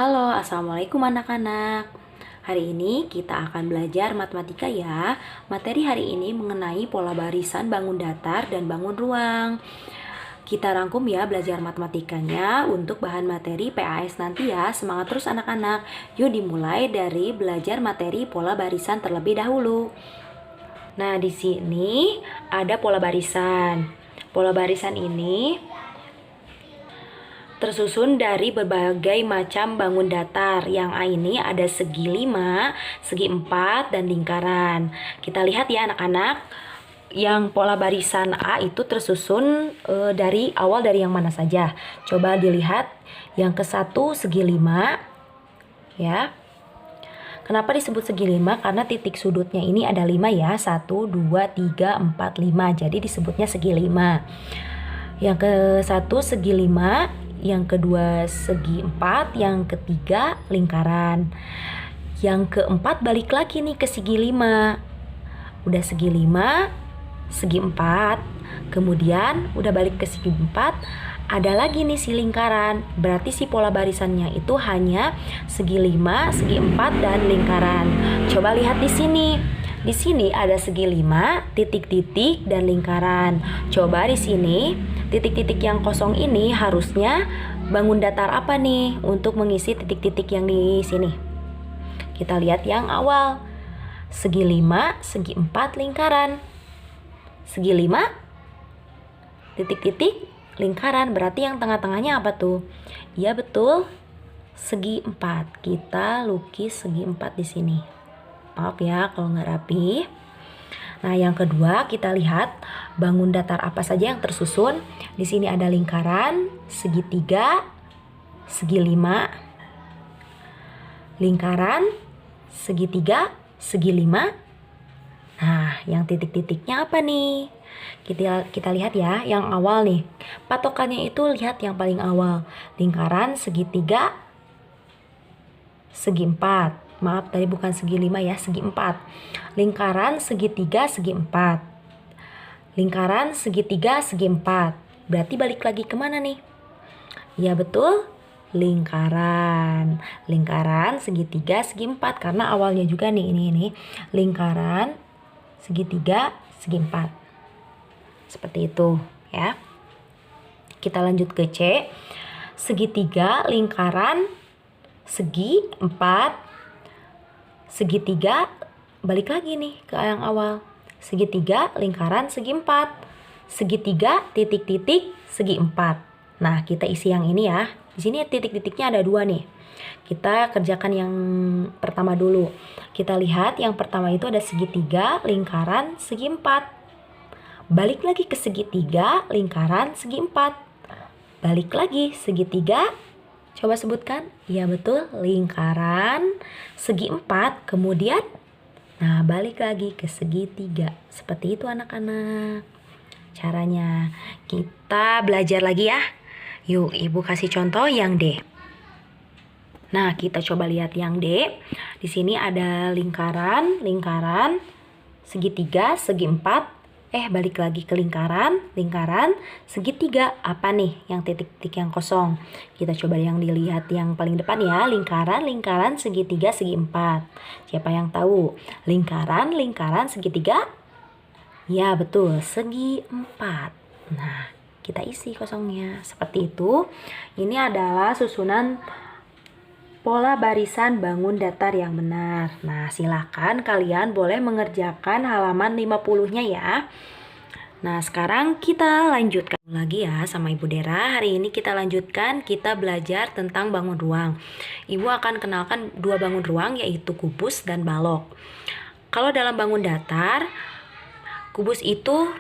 Halo, Assalamualaikum anak-anak. Hari ini kita akan belajar matematika ya. Materi hari ini mengenai pola barisan bangun datar dan bangun ruang. Kita rangkum ya belajar matematikanya untuk bahan materi PAS nanti ya. Semangat terus anak-anak. Yuk dimulai dari belajar materi pola barisan terlebih dahulu. Nah, di sini ada pola barisan. Pola barisan ini tersusun dari berbagai macam bangun datar. Yang A ini ada segi 5, segi 4, dan lingkaran. Kita lihat ya anak-anak, yang pola barisan A itu tersusun dari awal dari yang mana saja. Coba dilihat yang ke-1 segi 5 ya. Kenapa disebut segi 5? Karena titik sudutnya ini ada 5 ya. 1, 2, 3, 4, 5. Jadi disebutnya segi 5. Yang ke-1 segi 5, yang kedua segi 4, yang ketiga lingkaran. Yang keempat balik lagi nih ke segi 5. Udah segi 5, segi 4. Kemudian udah balik ke segi 4, ada lagi nih si lingkaran. Berarti si pola barisannya itu hanya segi 5, segi 4, dan lingkaran. Coba lihat di sini. Di sini ada segi 5, titik-titik, dan lingkaran. Coba di sini, titik-titik yang kosong ini harusnya bangun datar apa nih untuk mengisi titik-titik yang di sini? Kita lihat yang awal. Segi 5, segi 4, lingkaran. Segi 5, titik-titik, lingkaran. Berarti yang tengah-tengahnya apa tuh? Iya betul, segi 4. Kita lukis segi 4 di sini. Maaf ya kalau nggak rapi. Nah, yang kedua kita lihat bangun datar apa saja yang tersusun. Di sini ada lingkaran, segitiga, segi 5, lingkaran, segitiga, segi 5. Nah, yang titik-titiknya apa nih? Kita lihat ya, yang awal nih. Patokannya itu lihat yang paling awal. Lingkaran, segitiga, segi 4. Maaf, tadi bukan segi 5 ya, segi 4. Lingkaran, segitiga, segi 4. Lingkaran, segitiga, segi 4. Berarti balik lagi kemana nih? Ya betul, lingkaran. Lingkaran, segitiga, segi 4. Karena awalnya juga nih, ini. Lingkaran, segitiga, segi 4. Seperti itu ya. Kita lanjut ke C. Segitiga, lingkaran, segi 4, segitiga, balik lagi nih ke yang awal. Segitiga, lingkaran, segi 4. Segitiga, titik-titik, segi 4. Nah, kita isi yang ini ya. Di sini titik-titiknya ada 2 nih. Kita kerjakan yang pertama dulu. Kita lihat yang pertama itu ada segitiga, lingkaran, segi 4. Balik lagi ke segitiga, lingkaran, segi 4. Balik lagi segitiga. Coba sebutkan. Iya betul, lingkaran, segi 4, kemudian nah balik lagi ke segitiga. Seperti itu anak-anak caranya. Kita belajar lagi ya. Yuk, Ibu kasih contoh yang D. Nah, kita coba lihat yang D. Di sini ada lingkaran, segitiga, segi 4. Balik lagi ke lingkaran, segitiga. Apa nih yang titik-titik yang kosong? Kita coba yang dilihat yang paling depan ya. Lingkaran, segitiga, segi 4. Siapa yang tahu? Lingkaran, segitiga? Ya betul, segi 4. Nah, kita isi kosongnya. Seperti itu. Ini adalah susunan pola barisan bangun datar yang benar. Nah, silakan kalian boleh mengerjakan halaman 50-nya ya. Nah, sekarang kita lanjutkan lagi ya sama Ibu Dera. Hari ini kita lanjutkan, kita belajar tentang bangun ruang. Ibu akan kenalkan 2 bangun ruang, yaitu kubus dan balok. Kalau dalam bangun datar, kubus itu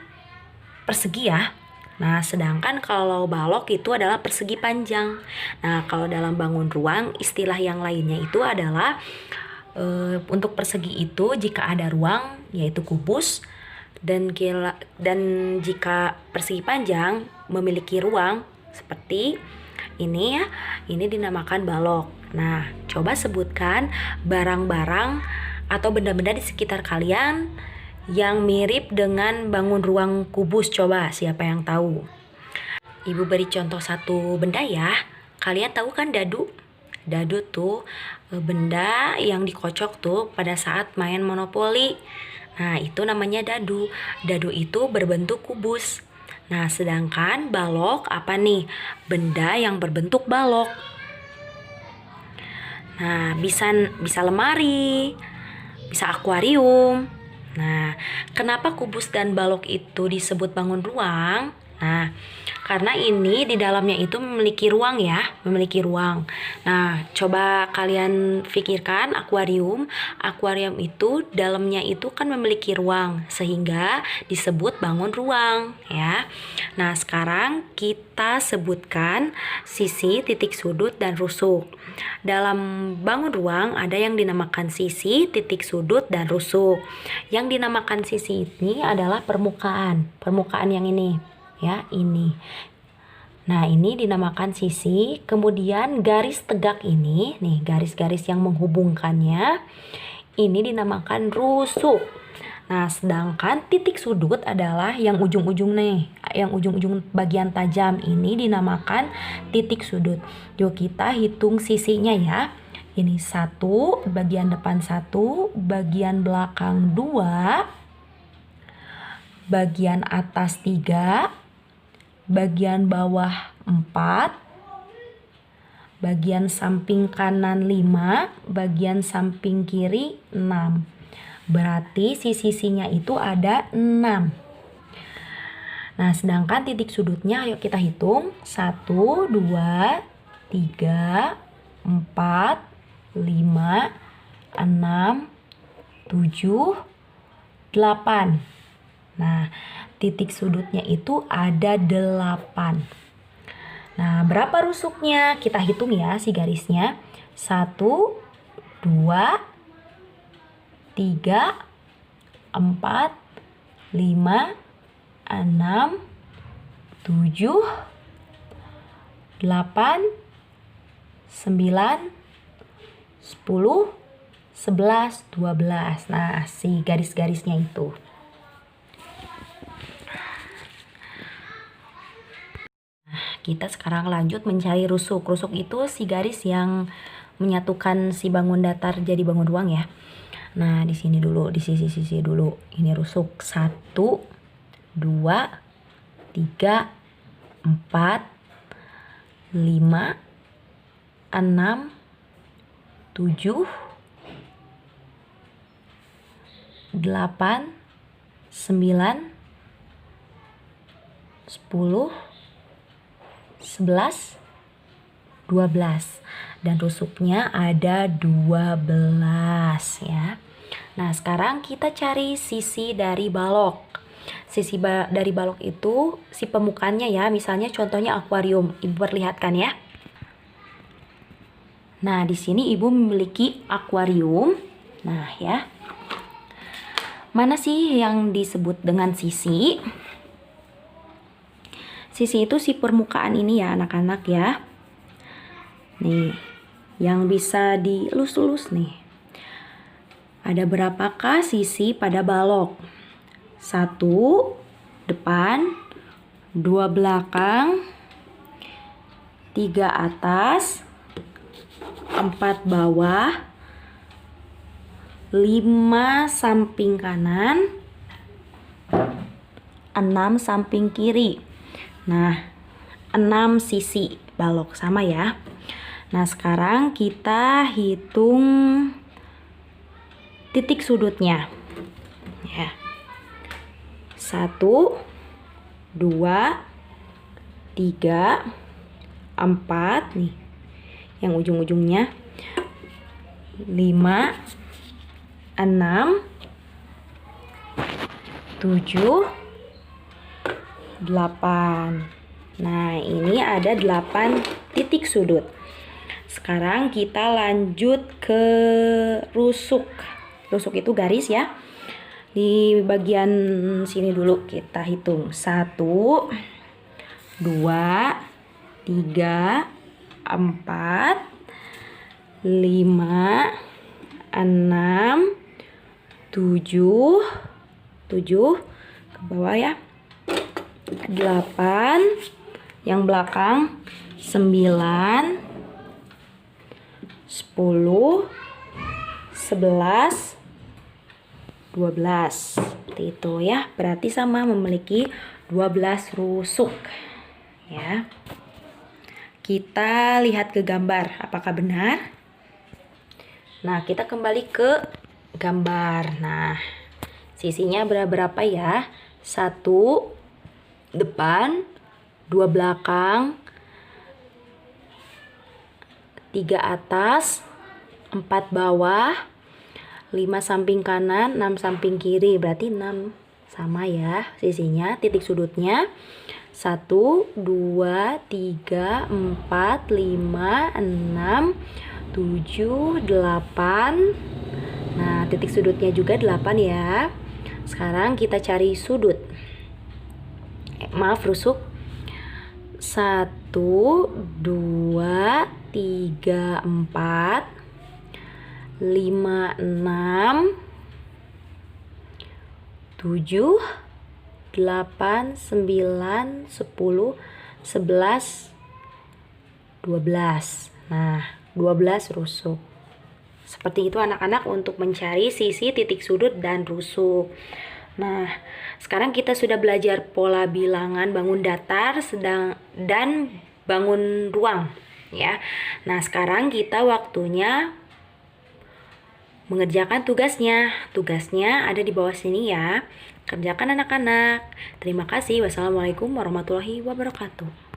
persegi ya. Nah, sedangkan kalau balok itu adalah persegi panjang. Nah, kalau dalam bangun ruang, istilah yang lainnya itu adalah untuk persegi itu jika ada ruang, yaitu kubus, dan jika persegi panjang memiliki ruang seperti ini ya, ini dinamakan balok. Nah, coba sebutkan barang-barang atau benda-benda di sekitar kalian yang mirip dengan bangun ruang kubus. Coba siapa yang tahu? Ibu beri contoh satu benda ya. Kalian tahu kan dadu? Dadu tuh benda yang dikocok tuh pada saat main monopoli. Nah, itu namanya dadu. Dadu itu berbentuk kubus. Nah, sedangkan balok apa nih? Benda yang berbentuk balok. Nah, bisa lemari, bisa akuarium. Nah, kenapa kubus dan balok itu disebut bangun ruang? Nah, karena ini di dalamnya itu memiliki ruang ya, memiliki ruang. Nah, coba kalian pikirkan akuarium. Akuarium itu dalamnya itu kan memiliki ruang, sehingga disebut bangun ruang ya. Nah, sekarang kita sebutkan sisi, titik sudut, dan rusuk. Dalam bangun ruang ada yang dinamakan sisi, titik sudut, dan rusuk. Yang dinamakan sisi ini adalah permukaan. Permukaan yang ini ya, ini. Nah, ini dinamakan sisi. Kemudian garis tegak ini, nih garis-garis yang menghubungkannya, ini dinamakan rusuk. Nah, sedangkan titik sudut adalah yang ujung-ujung nih, yang ujung-ujung bagian tajam ini dinamakan titik sudut. Yuk kita hitung sisinya ya. Ini 1, bagian depan 1, bagian belakang 2, bagian atas 3, bagian bawah 4, bagian samping kanan 5, bagian samping kiri 6. Berarti sisinya itu ada 6. Nah, sedangkan titik sudutnya ayo kita hitung. 1, 2, 3, 4, 5, 6, 7, 8. Nah, titik sudutnya itu ada 8. Nah, berapa rusuknya? Kita hitung ya si garisnya. 1, 2, 3, 4, 5, 6, 7, 8, 9, 10, 11, 12. Nah, si garis-garisnya itu. Kita sekarang lanjut mencari rusuk. Rusuk itu si garis yang menyatukan si bangun datar jadi bangun ruang ya. Nah, di sini dulu, di sisi-sisi dulu. Ini rusuk 1, 2, 3, 4, 5, 6, 7, 8, 9, 10, 11, 12. Dan rusuknya ada 12 ya. Nah, sekarang kita cari sisi dari balok. Sisi dari balok itu si permukaannya ya, misalnya contohnya akuarium. Ibu perlihatkan ya. Nah, di sini Ibu memiliki akuarium. Nah, ya. Mana sih yang disebut dengan sisi? Sisi itu si permukaan ini ya anak-anak ya. Nih, yang bisa dilus-lus nih. Ada berapakah sisi pada balok? 1 depan, 2 belakang, 3 atas, 4 bawah, 5 samping kanan, 6 samping kiri. Nah, 6 sisi balok sama ya. Nah, sekarang kita hitung titik sudutnya. Ya. 1, 2, 3, 4 nih. Yang ujung-ujungnya 5, 6, 7, 8. Nah, ini ada 8 titik sudut. Sekarang kita lanjut ke rusuk. Rusuk itu garis ya. Di bagian sini dulu kita hitung. 1, 2, 3, 4, 5, 6, 7, 7 ke bawah ya. 8, yang belakang 9, 10, 11, 12. Seperti itu ya. Berarti sama, memiliki 12 rusuk. Ya. Kita lihat ke gambar, apakah benar? Nah, kita kembali ke gambar. Nah, sisinya berapa ya? 1 depan, 2 belakang, 3 atas, 4 bawah, 5 samping kanan, 6 samping kiri. Berarti 6 sama ya sisinya. Titik sudutnya 1, 2, 3, 4, 5, 6, 7, 8. Nah, titik sudutnya juga 8 ya. Sekarang kita cari sudut. Maaf, rusuk. 1, 2, 3, 4, 5, 6, 7, 8, 9, 10, 11, 12. Nah, 12 rusuk. Seperti itu anak-anak untuk mencari sisi, titik sudut, dan rusuk. Nah, sekarang kita sudah belajar pola bilangan bangun datar, sedang, dan bangun ruang. Ya. Nah, sekarang kita waktunya mengerjakan tugasnya. Tugasnya ada di bawah sini ya. Kerjakan anak-anak. Terima kasih. Wassalamualaikum warahmatullahi wabarakatuh.